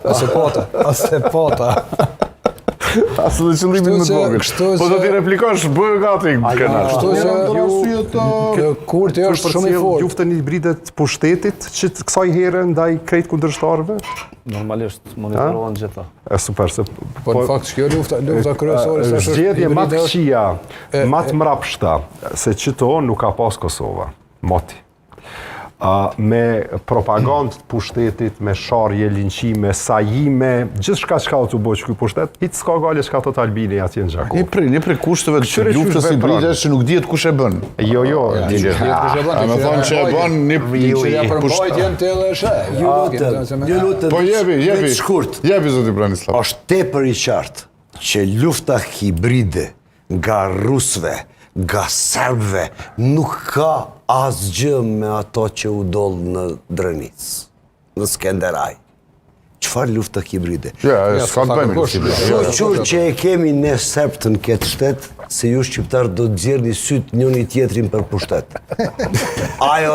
Ase pota. Asë dhe qëllimin më të vogël. Po do t'i replikosh, bëjë gati këna. Kështu që Kurti është shumë i fortë. Luftën hibride të pushtetit që kësaj herë ndaj krejt kundërshtarëve? Normalisht monitorohen gjitha. Super. Po në fakt kjo lufta kryesore është zgjedhje më të këqija, më të mrapshta se çto nuk ka pas Kosova. Moti. Me propagandë të pushtetit, me sharje, linqime, sajime, gjithçka çka u bëj ky pushtet, hiç s'ka gale çka thot Albini atje në Gjakov. Një prej kushteve të luftës hibride është që nuk dihet kush e bën. Jo. Dihet kush e bën. Me thonë që e bën një përmbajtjen të LSH. Po jepi. Shkurt. Jepi zoti Branislav. Është tepër i qartë që lufta hibride nga rusëve, nga serbëve, nuk ka asgjë me ato që u dollë në Drenicë, në Skenderaj. Çfarë lufta hibride? S'ka të bëjmë lufta hibride. Shoqur që e kemi ne serbt në këtë shtet, se ju shqiptar do të nxjerrni syt njëri tjetrin për pushtet. Ajo